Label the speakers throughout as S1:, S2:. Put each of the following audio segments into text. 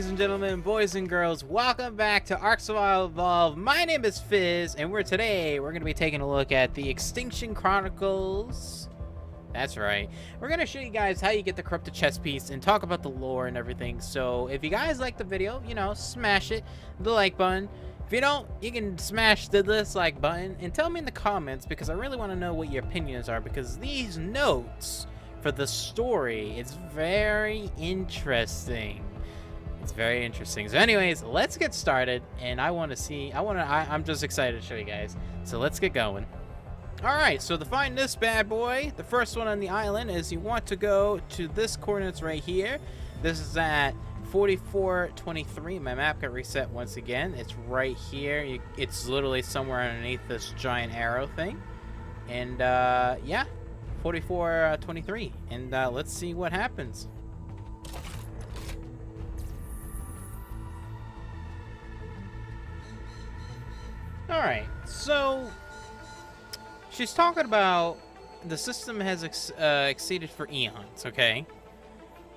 S1: ladies and gentlemen, boys and girls, welcome back to ARK Survival Evolved. My name is Fizz, and we're going to be taking a look at the Extinction Chronicles. That's right. We're going to show you guys how you get the corrupted Chestpiece and talk about the lore and everything. So if you guys like the video, smash it, the like button. If you don't, you can smash the dislike button and tell me in the comments, because I really want to know what your opinions are, because these notes for the story, it's very interesting. It's very interesting. So anyways, let's get started, and I'm just excited to show you guys. So let's get going. Alright, so to find this bad boy, the first one on the island is you want to go to this coordinates right here. This is at 4423. My map got reset once again. It's right here. It's literally somewhere underneath this giant arrow thing. And yeah, 4423. And let's see what happens. Alright, so she's talking about the system has exceeded for eons, okay?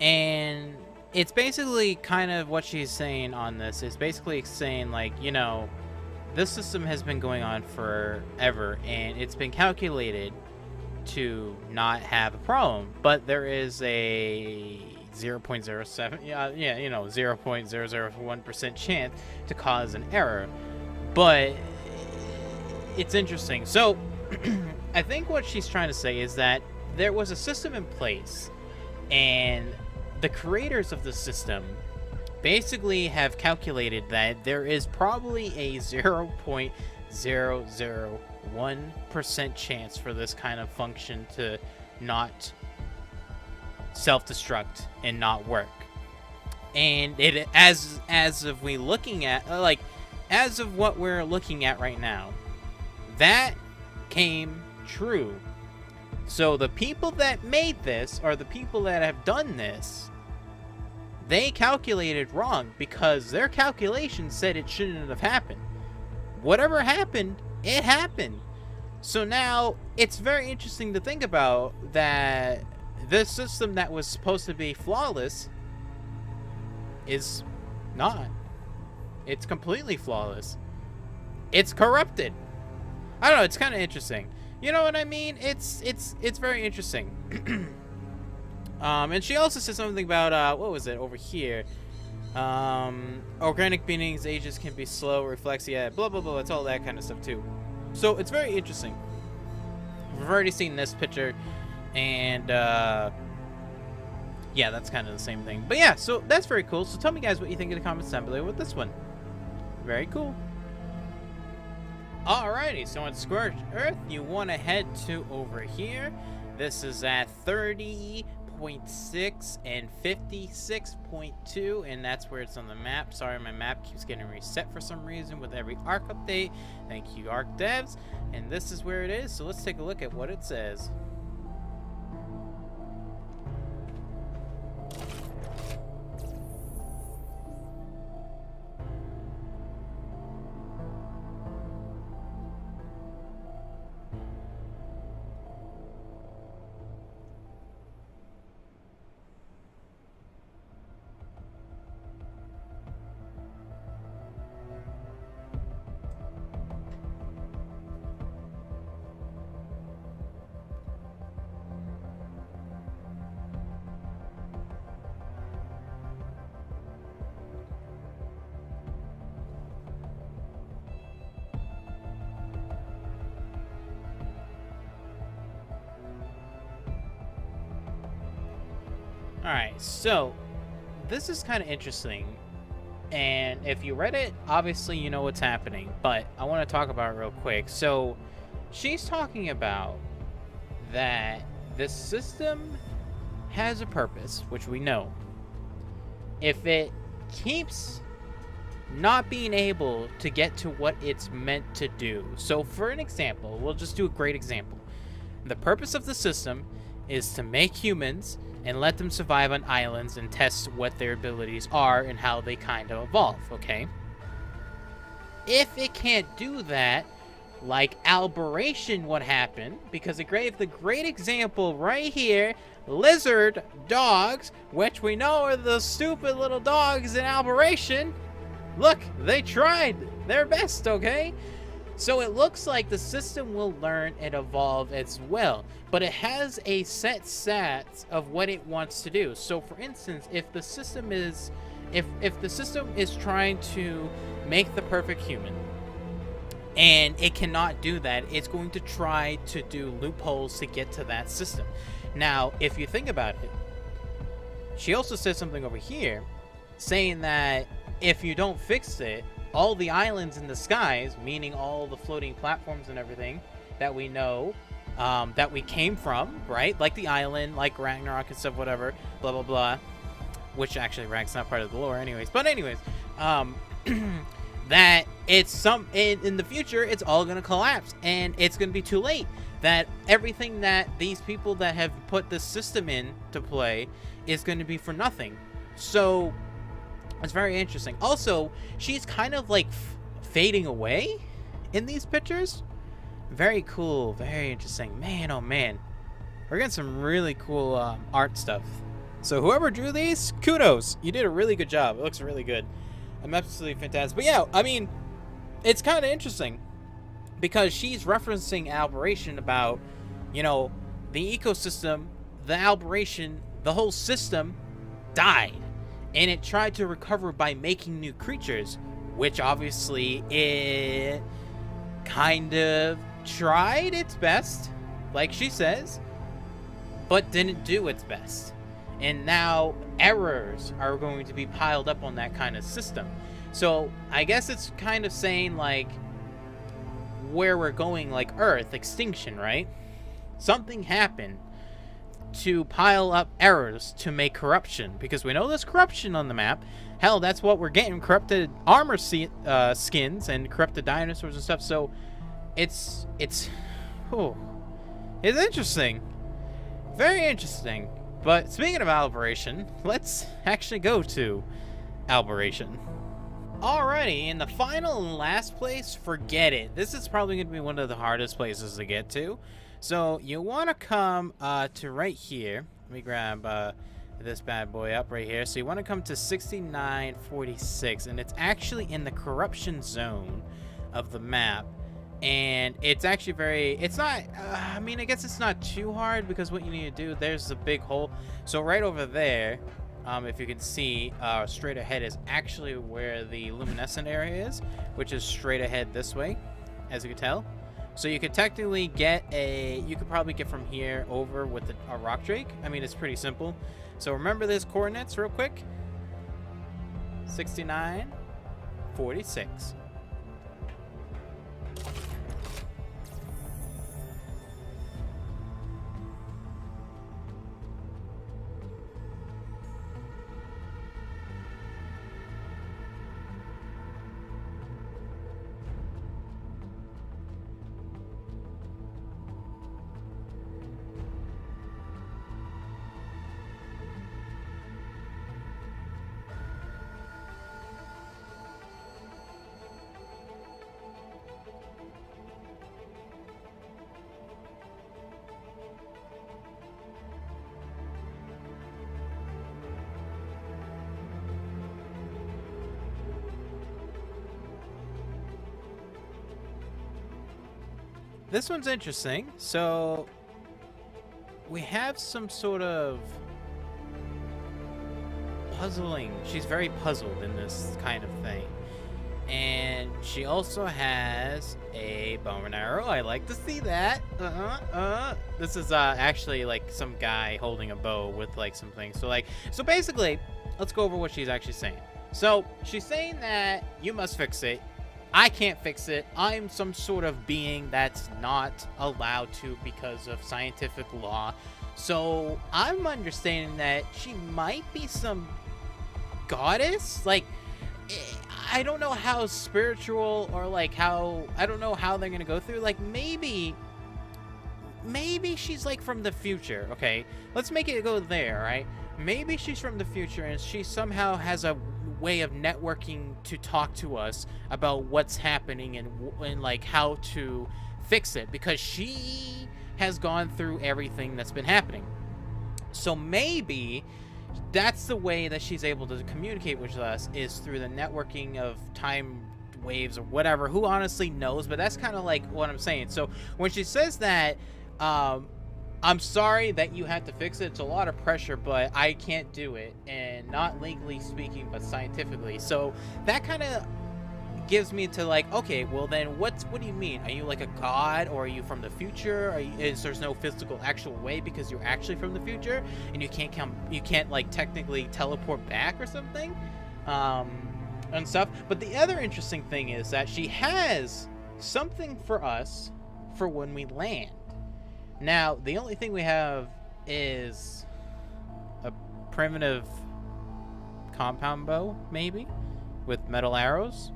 S1: And it's basically kind of what she's saying on this. It's basically saying, like, this system has been going on forever, and it's been calculated to not have a problem. But there is a 0.07, 0.001% chance to cause an error. But it's interesting. So I think what she's trying to say is that there was a system in place, and the creators of the system basically have calculated that there is probably a 0.001% chance for this kind of function to not self-destruct and not work. And it, as of we looking at, as of what we're looking at right now, that came true. So the people that made this, or the people that have done this, they calculated wrong, because their calculation said it shouldn't have happened. Whatever happened, it happened. So now it's very interesting to think about that this system that was supposed to be flawless is not. It's completely flawless. It's corrupted. I don't know, it's kind of interesting. You know what I mean? It's very interesting. And she also said something about, what was it over here? Organic beings ages can be slow, reflex, yeah, blah, blah, blah. It's all that kind of stuff, too. So, it's very interesting. We've already seen this picture, and, yeah, that's kind of the same thing. But, yeah, so that's very cool. So, tell me, guys, what you think in the comments down below with this one. Very cool. Alrighty, so on Scorched Earth, you want to head to over here. This is at 30.6 and 56.2, and that's where it's on the map. Sorry, my map keeps getting reset for some reason with every ARK update. Thank you, ARK devs. And this is where it is, so let's take a look at what it says. Alright, so this is kind of interesting, and if you read it, obviously you know what's happening, but I want to talk about it real quick. So she's talking about that the system has a purpose, which we know. If it keeps not being able to get to what it's meant to do, so for an example, we'll just do a great example. The purpose of the system is to make humans and let them survive on islands and test what their abilities are and how they kind of evolve, okay? If it can't do that, like Aberration would happen, because it gave the great example right here, lizard dogs, which we know are the stupid little dogs in Aberration. Look, they tried their best, okay? So it looks like the system will learn and evolve as well, but it has a set stats of what it wants to do. So for instance, if the system is trying to make the perfect human, and it cannot do that, it's going to try to do loopholes to get to that system. Now, if you think about it, she also says something over here, saying that if you don't fix it, all the islands in the skies, meaning all the floating platforms and everything that we know, that we came from, right? Like the island, like Ragnarok and stuff, whatever, blah, blah, blah. Which actually, Ragnarok's not part of the lore anyways. But anyways, that it's in the future, it's all going to collapse. And it's going to be too late. That everything that these people that have put this system in to play is going to be for nothing. So it's very interesting. Also, she's kind of like fading away in these pictures. Very cool. Very interesting. Man, oh man. We're getting some really cool art stuff. So whoever drew these, kudos. You did a really good job. It looks really good. I'm absolutely fantastic. But yeah, I mean, it's kind of interesting because she's referencing Aberration about, you know, the ecosystem, the Aberration, the whole system died. And it tried to recover by making new creatures, which obviously it kind of tried its best, like she says, but didn't do its best. And now errors are going to be piled up on that kind of system. So I guess it's kind of saying like where we're going, like Earth, extinction, right? Something happened to pile up errors to make corruption, because we know there's corruption on the map. Hell, that's what we're getting, corrupted armor skins and corrupted dinosaurs and stuff. So it's interesting, very interesting. But speaking of Aberration, let's actually go to Aberration. Alrighty, in the final and last place, forget it. This is probably going to be one of the hardest places to get to. So you want to come to right here. Let me grab this bad boy up right here. So you want to come to 6946, and it's actually in the corruption zone of the map. And it's actually it's not, I mean, I guess it's not too hard, because what you need to do, there's a big hole. So right over there, if you can see, straight ahead is actually where the luminescent area is, which is straight ahead this way, as you can tell. So you could technically get you could probably get from here over with a rock drake. I mean, it's pretty simple. So remember these coordinates real quick. 6946. This one's interesting. So we have some sort of puzzling. She's very puzzled in this kind of thing. And she also has a bow and arrow. I like to see that. This is actually like some guy holding a bow with like some things. So basically, let's go over what she's actually saying. So she's saying that you must fix it. I can't fix it. I'm some sort of being that's not allowed to because of scientific law. So I'm understanding that she might be some goddess. Like, I don't know how spiritual or like how, I don't know how they're gonna go through. Like maybe she's like from the future. Okay, let's make it go there, right? Maybe she's from the future and she somehow has a way of networking to talk to us about what's happening and like how to fix it, because she has gone through everything that's been happening. So maybe that's the way that she's able to communicate with us, is through the networking of time waves or whatever. Who honestly knows? But that's kind of like what I'm saying. So when she says that, I'm sorry that you had to fix it, it's a lot of pressure, but I can't do it, and not legally speaking, but scientifically. So that kind of gives me to like, okay, well then what do you mean? Are you like a god, or are you from the future? There's no physical actual way because you're actually from the future and you can't like technically teleport back or something, and stuff. But the other interesting thing is that she has something for us for when we land. Now the only thing we have is a primitive compound bow, maybe, with metal arrows.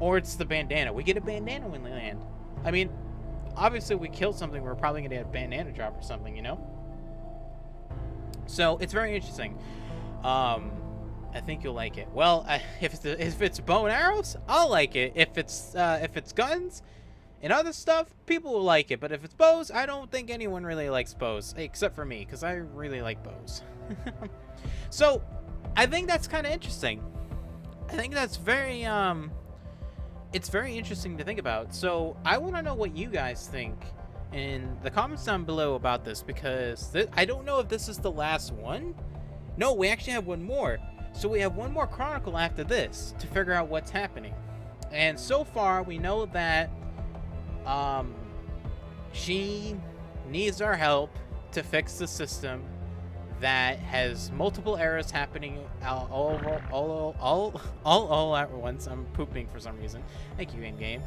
S1: Or it's the bandana. We get a bandana when we land. I mean, obviously we kill something, we're probably gonna get a bandana drop or something, you know? So it's very interesting. I think you'll like it. Well, if it's bow and arrows, I'll like it. If it's guns and other stuff, people will like it. But if it's bows, I don't think anyone really likes bows, except for me, because I really like bows. So I think that's kind of interesting. I think that's very it's very interesting to think about. So I want to know what you guys think in the comments down below about this, because I don't know if this is the last one. No, we actually have one more. So we have one more chronicle after this to figure out what's happening. And so far we know that she needs our help to fix the system that has multiple errors happening all at once. I'm pooping for some reason. Thank you, game.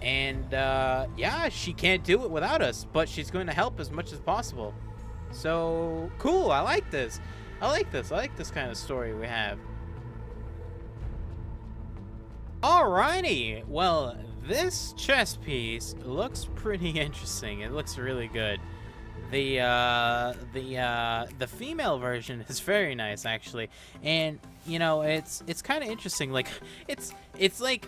S1: And yeah, she can't do it without us, but she's going to help as much as possible. So cool. I like this. I like this kind of story we have. Alrighty. Well, this chest piece looks pretty interesting. It looks really good. The female version is very nice, actually, and you know, it's kind of interesting. Like it's like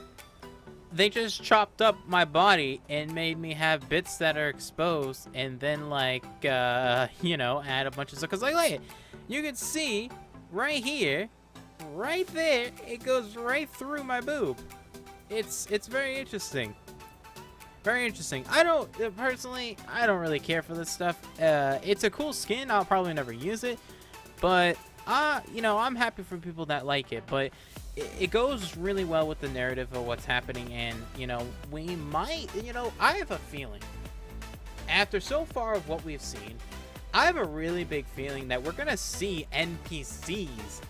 S1: they just chopped up my body and made me have bits that are exposed, and then like you know, add a bunch of stuff. Cause like you can see right here, right there, it goes right through my boob. It's very interesting. Very interesting. I don't really care for this stuff. It's a cool skin. I'll probably never use it, but you know, I'm happy for people that like it. But it goes really well with the narrative of what's happening, and you know, we might, you know, I have a feeling after so far of what we've seen, I have a really big feeling that we're gonna see NPCs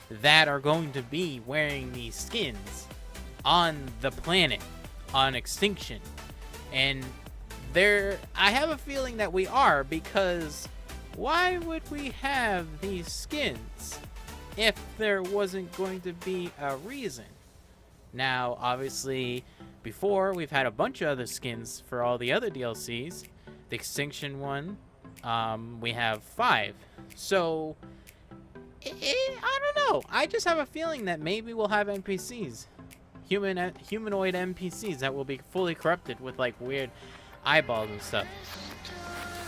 S1: that are going to be wearing these skins on the planet, on Extinction. And I have a feeling that we are, because why would we have these skins if there wasn't going to be a reason? Now obviously before, we've had a bunch of other skins for all the other DLCs. The Extinction one, we have 5. So I don't know, I just have a feeling that maybe we'll have NPCs, humanoid NPCs that will be fully corrupted with like weird eyeballs and stuff.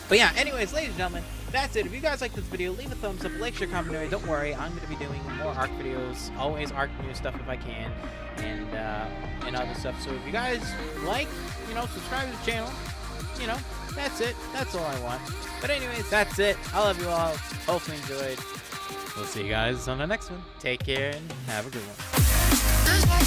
S1: But yeah, anyways, ladies and gentlemen, that's it. If you guys like this video, leave a thumbs up, like, share, comment, and don't worry, I'm going to be doing more ARK videos, always ARK news stuff if I can, and other stuff. So if you guys like, you know, subscribe to the channel, you know, that's it. That's all I want. But anyways, that's it. I love you all. Hopefully you enjoyed. We'll see you guys on the next one. Take care and have a good one.